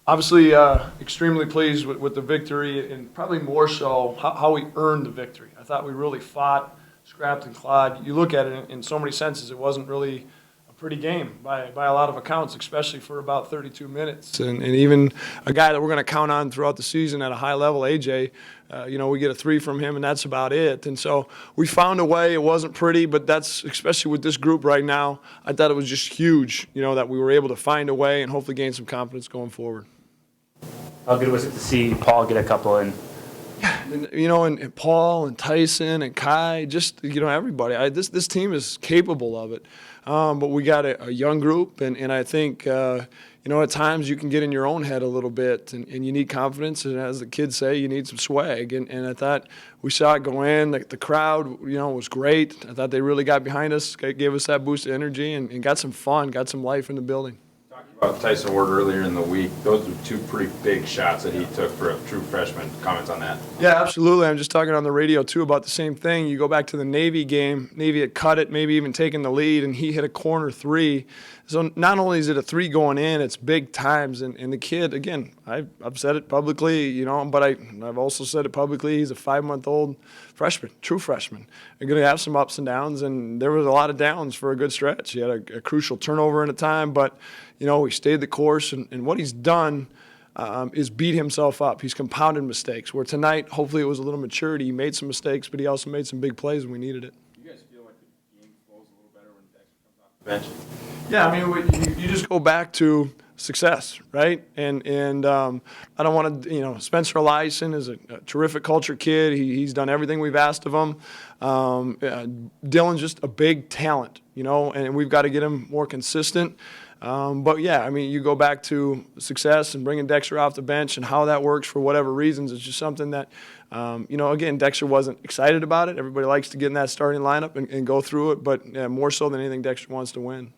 Obviously, extremely pleased with the victory, and probably more so how we earned the victory. I thought we really fought, scrapped, and clawed. You look at it in so many senses, it wasn't really a pretty game by a lot of accounts, especially for about 32 minutes. And even a guy that we're going to count on throughout the season at a high level, AJ, we get a 3 from him, and that's about it. And so we found a way. It wasn't pretty, but that's, especially with this group right now, I thought it was just huge, that we were able to find a way and hopefully gain some confidence going forward. How good was it to see Paul get a couple in? And Paul and Tyson and Kai, just everybody. This team is capable of it, but we got a young group, and I think at times you can get in your own head a little bit, and you need confidence, and as the kids say, you need some swag. And I thought we saw it go in. The crowd, was great. I thought they really got behind us, gave us that boost of energy, and got some fun, got some life in the building. About Tyson Ward earlier in the week, those were 2 pretty big shots that he took for a true freshman. Comments on that? Yeah, absolutely. I'm just talking on the radio, too, about the same thing. You go back to the Navy game. Navy had cut it, maybe even taken the lead, and he hit a corner 3. So not only is it a 3 going in, it's big times. And the kid, again, I've said it publicly, but I've also said it publicly. He's a 5-month-old freshman, true freshman. They're going to have some ups and downs, and there was a lot of downs for a good stretch. He had a crucial turnover in a time, but he stayed the course, and what he's done is beat himself up. He's compounded mistakes, where tonight, hopefully it was a little maturity. He made some mistakes, but he also made some big plays when we needed it. You guys feel like the game flows a little better when Dexter comes off the bench? Yeah, you just go back to success, right? And I don't want to, Spencer Eliason is a terrific culture kid. He's done everything we've asked of him. Dylan's just a big talent, and we've got to get him more consistent. But yeah, you go back to success and bringing Dexter off the bench and how that works for whatever reasons. It's just something that, again, Dexter wasn't excited about it. Everybody likes to get in that starting lineup and go through it, but more so than anything, Dexter wants to win.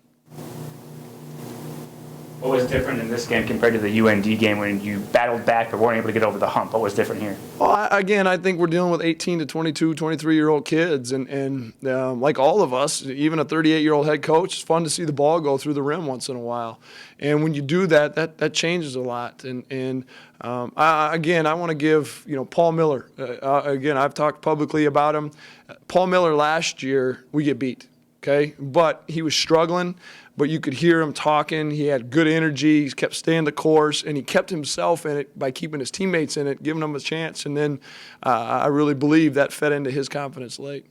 What was different in this game compared to the UND game when you battled back but weren't able to get over the hump? What was different here? Well, I think we're dealing with 18 to 22, 23-year-old kids, and like all of us, even a 38-year-old head coach, it's fun to see the ball go through the rim once in a while. And when you do that changes a lot. And I want to give, Paul Miller, again, I've talked publicly about him. Paul Miller last year, we get beat, okay? But he was struggling. But you could hear him talking. He had good energy. He kept staying the course, and he kept himself in it by keeping his teammates in it, giving them a chance. And then I really believe that fed into his confidence late.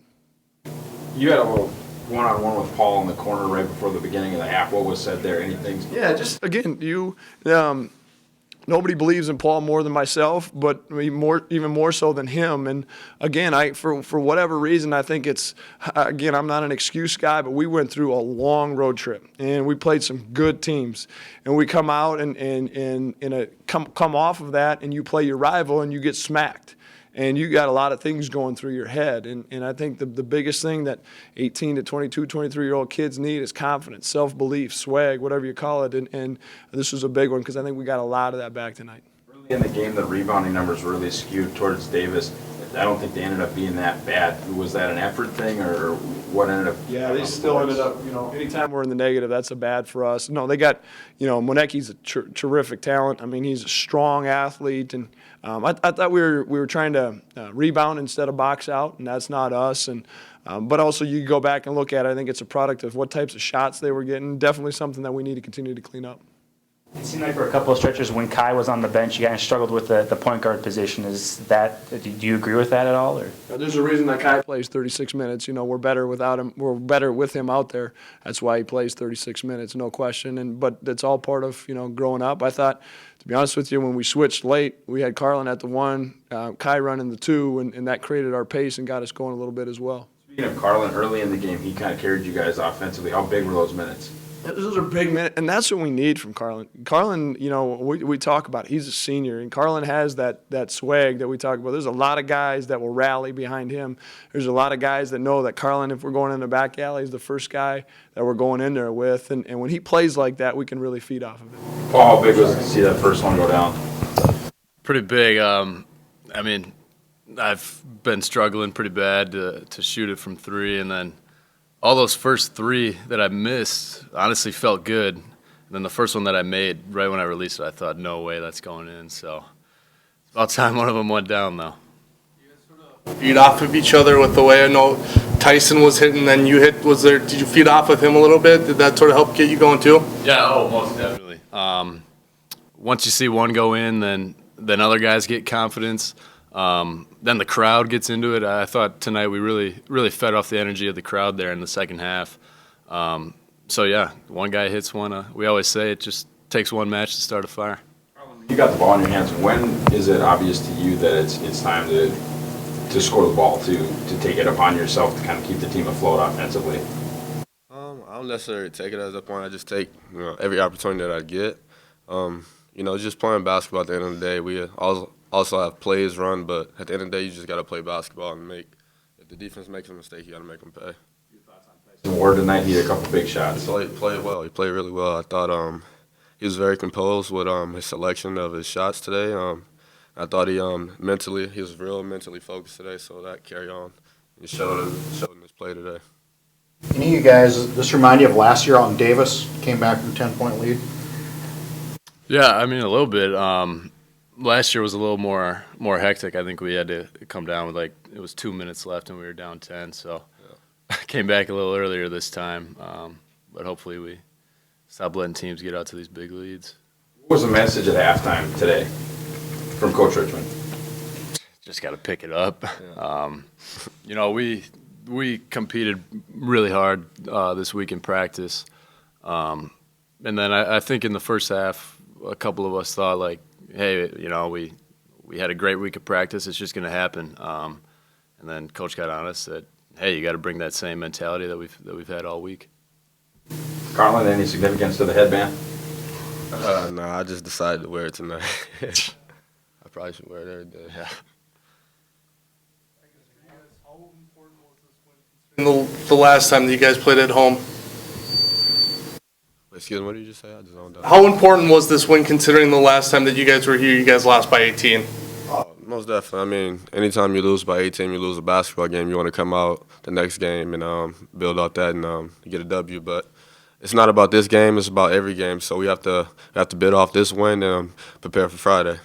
You had a little one-on-one with Paul in the corner right before the beginning of the half. What was said there? Anything? Yeah, just, again, nobody believes in Paul more than myself, but even more so than him. And again, for whatever reason, I think it's, again, I'm not an excuse guy, but we went through a long road trip, and we played some good teams. And we come out and come off of that, and you play your rival, and you get smacked. And you got a lot of things going through your head. And I think the biggest thing that 18 to 22, 23-year-old kids need is confidence, self-belief, swag, whatever you call it. And this was a big one because I think we got a lot of that back tonight. Early in the game, the rebounding numbers really skewed towards Davis. I don't think they ended up being that bad. Was that an effort thing or what ended up? Yeah, they still ended up, anytime we're in the negative, that's a bad for us. No, they got, Moneki's a terrific talent. He's a strong athlete. And I thought we were trying to rebound instead of box out, and that's not us. And but also you go back and look at it. I think it's a product of what types of shots they were getting. Definitely something that we need to continue to clean up. It seemed like for a couple of stretches when Kai was on the bench, you kind of struggled with the point guard position. Do you agree with that at all? Or? There's a reason that Kai plays 36 minutes. We're better without him. We're better with him out there. That's why he plays 36 minutes, no question. But it's all part of growing up. I thought, to be honest with you, when we switched late, we had Carlin at the 1, Kai running the 2, and that created our pace and got us going a little bit as well. Speaking of Carlin, early in the game, he kind of carried you guys offensively. How big were those minutes? Those are big minutes, and that's what we need from Carlin. Carlin, we talk about it. He's a senior, and Carlin has that swag that we talk about. There's a lot of guys that will rally behind him. There's a lot of guys that know that Carlin, if we're going in the back alley, is the first guy that we're going in there with. And when he plays like that, we can really feed off of it. Paul, how big was it to see that first one go down? Pretty big. I've been struggling pretty bad to shoot it from 3, and then all those first 3 that I missed honestly felt good. then the first one that I made, right when I released it, I thought, no way, that's going in. So it's about time one of them went down, though. Feed off of each other with the way I know Tyson was hitting, then you hit. Did you feed off of him a little bit? Did that sort of help get you going too? Yeah, most definitely. Once you see one go in, then other guys get confidence. Then the crowd gets into it. I thought tonight we really fed off the energy of the crowd there in the second half. So yeah, one guy hits one. We always say it just takes one match to start a fire. You got the ball in your hands. When is it obvious to you that it's time to score the ball, to take it upon yourself to kind of keep the team afloat offensively? I don't necessarily take it as a point. I just take every opportunity that I get. Just playing basketball at the end of the day. We also have plays run, but at the end of the day, you just got to play basketball and if the defense makes a mistake, you got to make them pay. Tyson Ward tonight, he had a couple big shots. He played well. He played really well. I thought he was very composed with his selection of his shots today. I thought he was real mentally focused today, so that carried on. He showed in his play today. Any of you guys, does this remind you of last year out in Davis? Came back from a 10-point lead? Yeah, I mean, a little bit. Last year was a little more hectic. I think we had to come down with it was 2 minutes left and we were down 10, so I came back a little earlier this time. But hopefully we stop letting teams get out to these big leads. What was the message at halftime today from Coach Richman? Just got to pick it up. Yeah. We competed really hard this week in practice. And then I think in the first half, a couple of us thought hey, we had a great week of practice. It's just going to happen. And then Coach got on us said, hey, you got to bring that same mentality that we've had all week. Carlin, any significance to the headband? No, I just decided to wear it tonight. I probably should wear it every day. Yeah. The last time that you guys played at home, Excuse me, what did you just say? I just zoned out. how important was this win considering the last time that you guys were here, you guys lost by 18? Most definitely. I mean, anytime you lose by 18, you lose a basketball game, you want to come out the next game and build off that and get a W. But it's not about this game; it's about every game. So we have to build off this win and prepare for Friday.